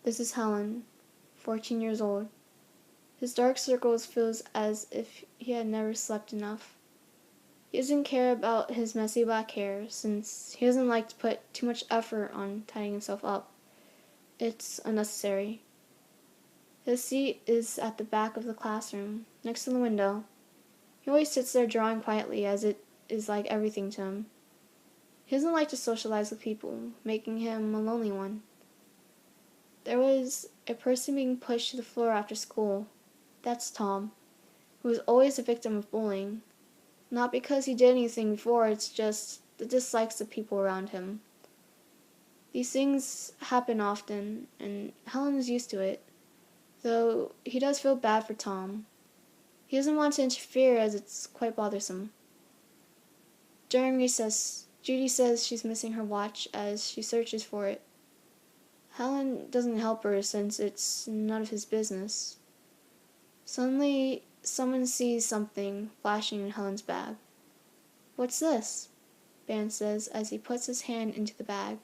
This is Helen, 14 years old. His dark circles feels as if he had never slept enough. He doesn't care about his messy black hair, since he doesn't like to put too much effort on tidying himself up. It's unnecessary. His seat is at the back of the classroom, next to the window. He always sits there drawing quietly, as it is like everything to him. He doesn't like to socialize with people, making him a lonely one. There was a person being pushed to the floor after school. That's Tom, who was always a victim of bullying. Not because he did anything before, it's just the dislikes of people around him. These things happen often, and Helen is used to it, though he does feel bad for Tom. He doesn't want to interfere as it's quite bothersome. During recess, Judy says she's missing her watch as she searches for it. Helen doesn't help her since it's none of his business. Suddenly, someone sees something flashing in Helen's bag. "What's this?" Ben says as he puts his hand into the bag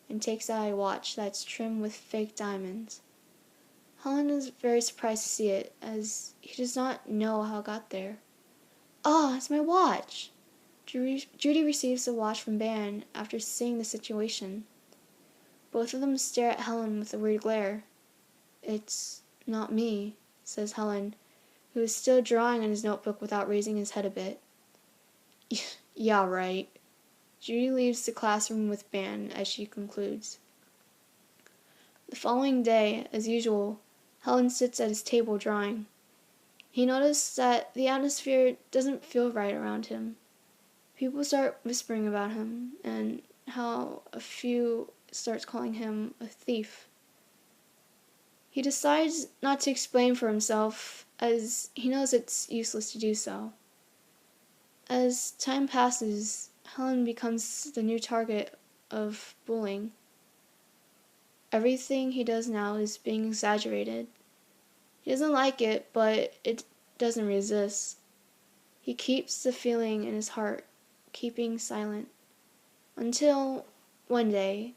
and takes out a watch that's trimmed with fake diamonds. Helen is very surprised to see it, as he does not know how it got there. "Ah, it's my watch!" Judy receives the watch from Ben after seeing the situation. Both of them stare at Helen with a weird glare. "It's not me," says Helen, who is still drawing in his notebook without raising his head a bit. "Yeah, right." Judy leaves the classroom with Ben as she concludes. The following day, as usual, Helen sits at his table drawing. He noticed that the atmosphere doesn't feel right around him. People start whispering about him, and how a few starts calling him a thief. He decides not to explain for himself, as he knows it's useless to do so. As time passes, Helen becomes the new target of bullying. Everything he does now is being exaggerated. He doesn't like it, but it doesn't resist. He keeps the feeling in his heart, keeping silent. Until, one day,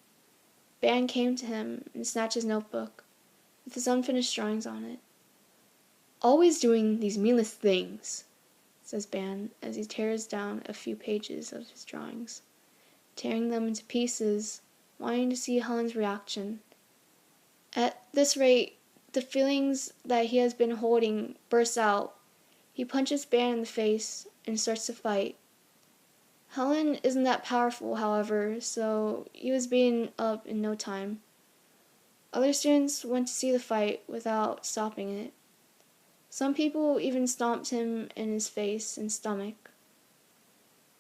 Ben came to him and snatched his notebook, with his unfinished drawings on it. "Always doing these meaningless things," says Ben as he tears down a few pages of his drawings, tearing them into pieces, wanting to see Helen's reaction. At this rate, the feelings that he has been holding burst out. He punches Ben in the face and starts to fight. Helen isn't that powerful, however, so he was beaten up in no time. Other students went to see the fight without stopping it. Some people even stomped him in his face and stomach.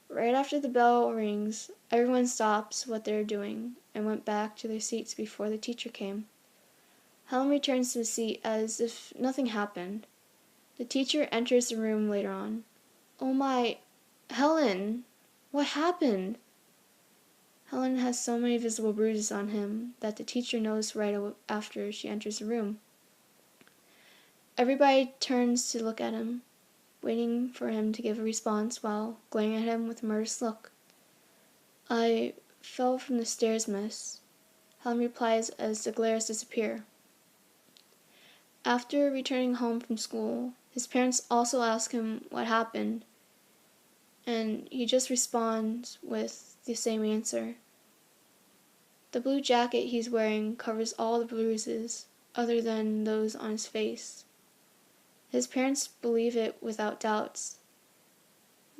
Right after the bell rings, everyone stops what they're doing and went back to their seats before the teacher came. Helen returns to the seat as if nothing happened. The teacher enters the room later on. "Oh my, Helen, what happened?" Helen has so many visible bruises on him that the teacher knows right after she enters the room. Everybody turns to look at him, waiting for him to give a response while glaring at him with a murderous look. "I fell from the stairs, miss," Helen replies as the glares disappear. After returning home from school, his parents also ask him what happened, and he just responds with the same answer. The blue jacket he's wearing covers all the bruises, other than those on his face. His parents believe it without doubts.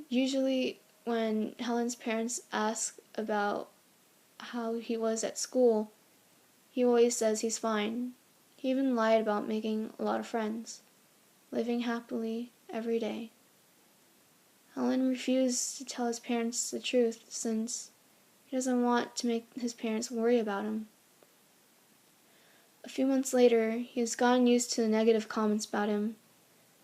Usually, when Helen's parents ask about how he was at school, he always says he's fine. He even lied about making a lot of friends, living happily every day. Helen refused to tell his parents the truth since he doesn't want to make his parents worry about him. A few months later, he has gotten used to the negative comments about him,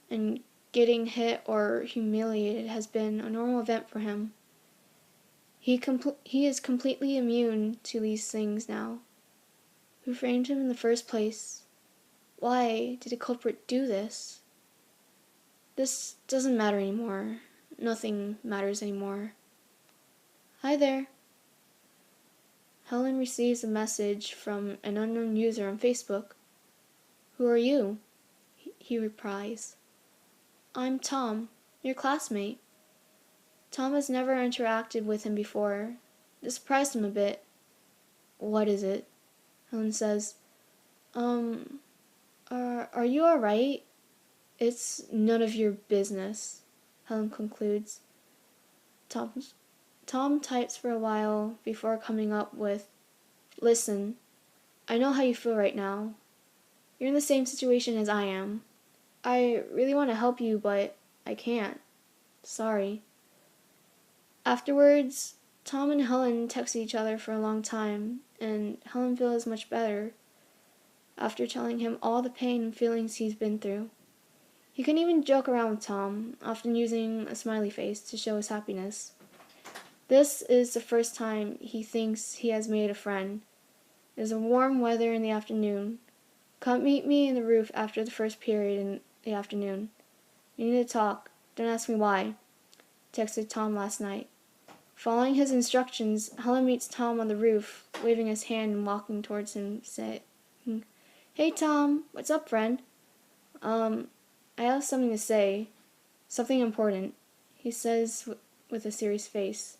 and getting hit or humiliated has been a normal event for him. He is completely immune to these things now. Who framed him in the first place? Why did the culprit do this? This doesn't matter anymore. Nothing matters anymore. Hi there. Helen receives a message from an unknown user on Facebook. "Who are you?" he replies. "I'm Tom, your classmate." Tom has never interacted with him before. This surprised him a bit. "What is it?" Helen says. Um, are you alright?" "It's none of your business," Helen concludes. Tom types for a while before coming up with, "Listen, I know how you feel right now. You're in the same situation as I am. I really want to help you, but I can't. Sorry." Afterwards, Tom and Helen text each other for a long time, and Helen feels much better after telling him all the pain and feelings he's been through. He can even joke around with Tom, often using a smiley face to show his happiness. This is the first time he thinks he has made a friend. It is a warm weather in the afternoon. "Come meet me in the roof after the first period in the afternoon. We need to talk. Don't ask me why," texted Tom last night. Following his instructions, Helen meets Tom on the roof, waving his hand and walking towards him, saying, "Hey Tom, what's up, friend?" I have something to say. Something important," he says with a serious face.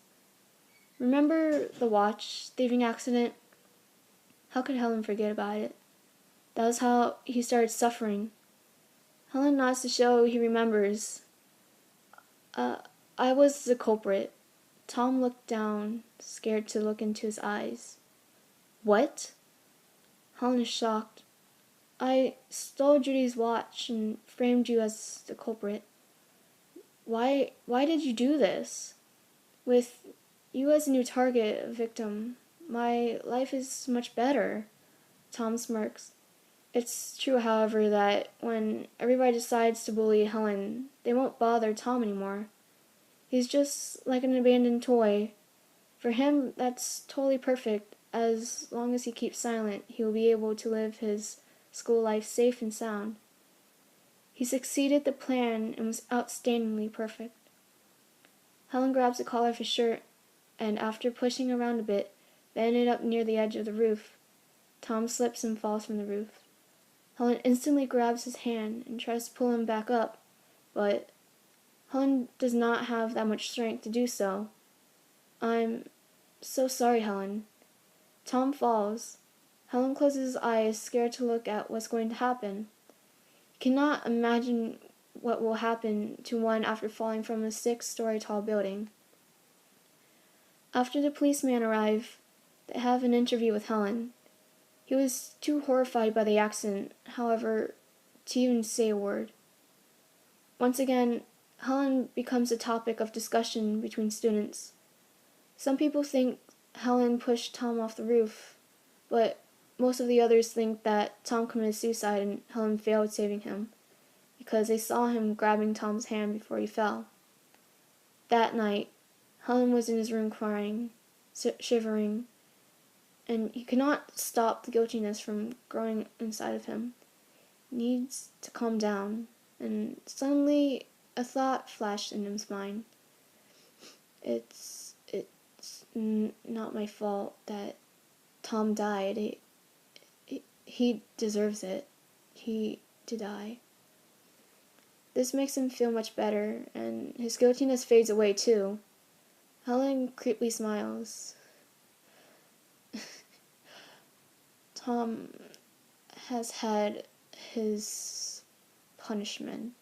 "Remember the watch thieving accident?" How could Helen forget about it? That was how he started suffering. Helen nods to show he remembers. I was the culprit." Tom looked down, scared to look into his eyes. "What?" Helen is shocked. "I stole Judy's watch and framed you as the culprit." Why did you do this? With you as a new target victim, my life is much better." Tom smirks. It's true, however, that when everybody decides to bully Helen, they won't bother Tom anymore. He's just like an abandoned toy. For him, that's totally perfect. As long as he keeps silent, he will be able to live his school life safe and sound. He succeeded the plan and was outstandingly perfect. Helen grabs the collar of his shirt, and after pushing around a bit, they ended up near the edge of the roof. Tom slips and falls from the roof. Helen instantly grabs his hand and tries to pull him back up, but Helen does not have that much strength to do so. "I'm so sorry, Helen." Tom falls. Helen closes his eyes, scared to look at what's going to happen. He cannot imagine what will happen to one after falling from a 6-story tall building. After the policemen arrive, they have an interview with Helen. He was too horrified by the accident, however, to even say a word. Once again, Helen becomes a topic of discussion between students. Some people think Helen pushed Tom off the roof, but most of the others think that Tom committed suicide and Helen failed saving him, because they saw him grabbing Tom's hand before he fell. That night, Helen was in his room crying, shivering, and he could not stop the guiltiness from growing inside of him. He needs to calm down, and suddenly a thought flashed in his mind. It's not my fault that Tom died. He deserves it. To die. This makes him feel much better, and his guiltiness fades away too. Helen creepily smiles. Tom has had his punishment.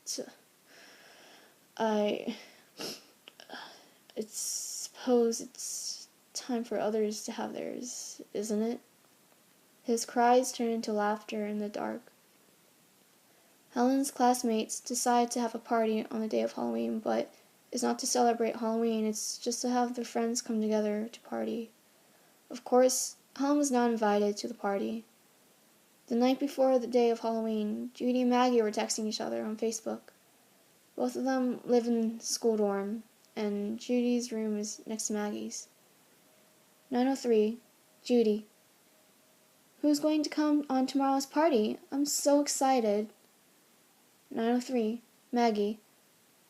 I suppose it's time for others to have theirs, isn't it? His cries turn into laughter in the dark. Helen's classmates decide to have a party on the day of Halloween, but it's not to celebrate Halloween, it's just to have their friends come together to party. Of course, Helen was not invited to the party. The night before the day of Halloween, Judy and Maggie were texting each other on Facebook. Both of them live in the school dorm, and Judy's room is next to Maggie's. 9:03, Judy. "Who's going to come on tomorrow's party? I'm so excited." 9:03, Maggie.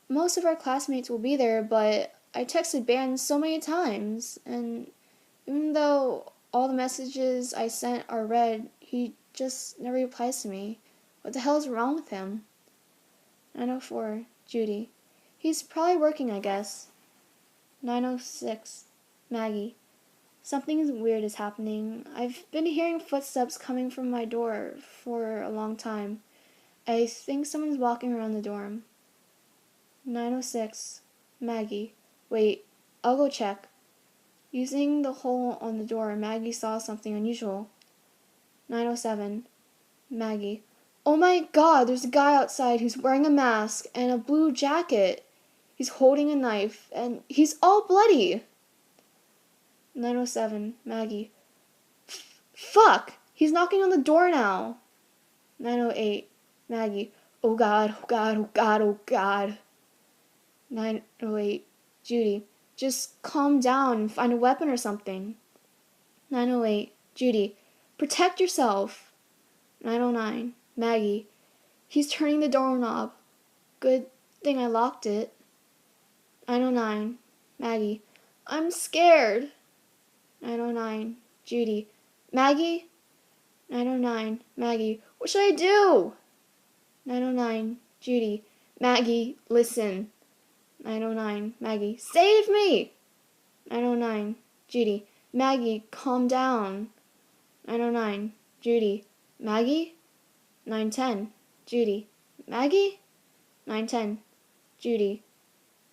"Most of our classmates will be there, but I texted Ben so many times, and even though All the messages I sent are read. He just never replies to me. What the hell is wrong with him? 9:04, Judy. He's probably working, I guess. 9:06, Maggie. Something weird is happening. I've been hearing footsteps coming from my door for a long time. I think someone's walking around the dorm. 9:06, Maggie. Wait, I'll go check. Using the hole on the door, Maggie saw something unusual. 9:07, Maggie. Oh my god, there's a guy outside who's wearing a mask and a blue jacket. He's holding a knife, and he's all bloody. 9:07, Maggie. Fuck! He's knocking on the door now. 9:08, Maggie. Oh god, oh god, oh god, oh god. 9:08, Judy. Just calm down and find a weapon or something. 9:08, Judy. Protect yourself. 9:09, Maggie. He's turning the doorknob. Good thing I locked it. 9:09, Maggie. I'm scared. 9:09, Judy. Maggie? 9:09, Maggie. What should I do? 9:09, Judy. Maggie, listen. 9:09, Maggie. Save me! 9:09, Judy. Maggie, calm down. 9:09, Judy. Maggie? 9:10, Judy. Maggie? 9:10, Judy.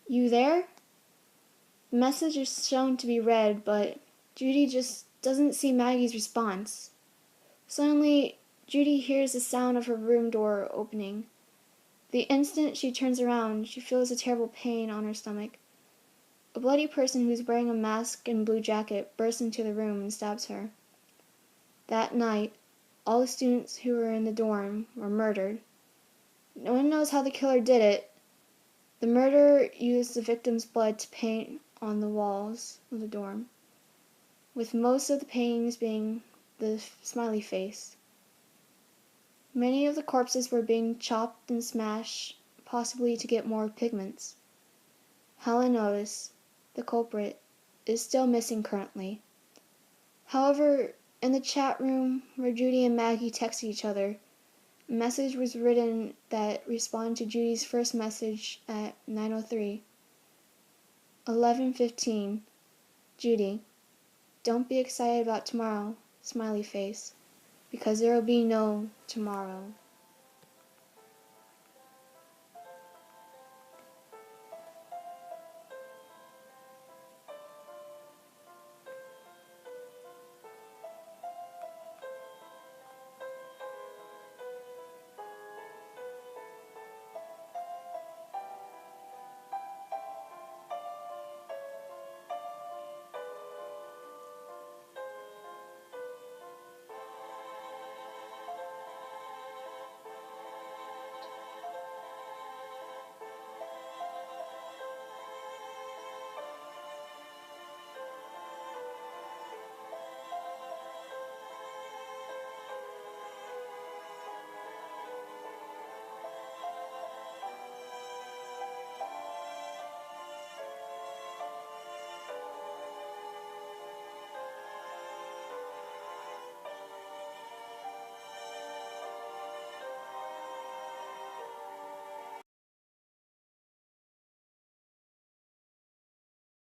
You there? The message is shown to be read, but Judy just doesn't see Maggie's response. Suddenly, Judy hears the sound of her room door opening. The instant she turns around, she feels a terrible pain on her stomach. A bloody person who is wearing a mask and blue jacket bursts into the room and stabs her. That night, all the students who were in the dorm were murdered. No one knows how the killer did it. The murderer used the victim's blood to paint on the walls of the dorm, with most of the paintings being the smiley face. Many of the corpses were being chopped and smashed, possibly to get more pigments. Helen Otis, the culprit, is still missing currently. However, in the chat room where Judy and Maggie texted each other, a message was written that responded to Judy's first message at 9:03. 11:15, Judy. Don't be excited about tomorrow, smiley face, because there will be no tomorrow.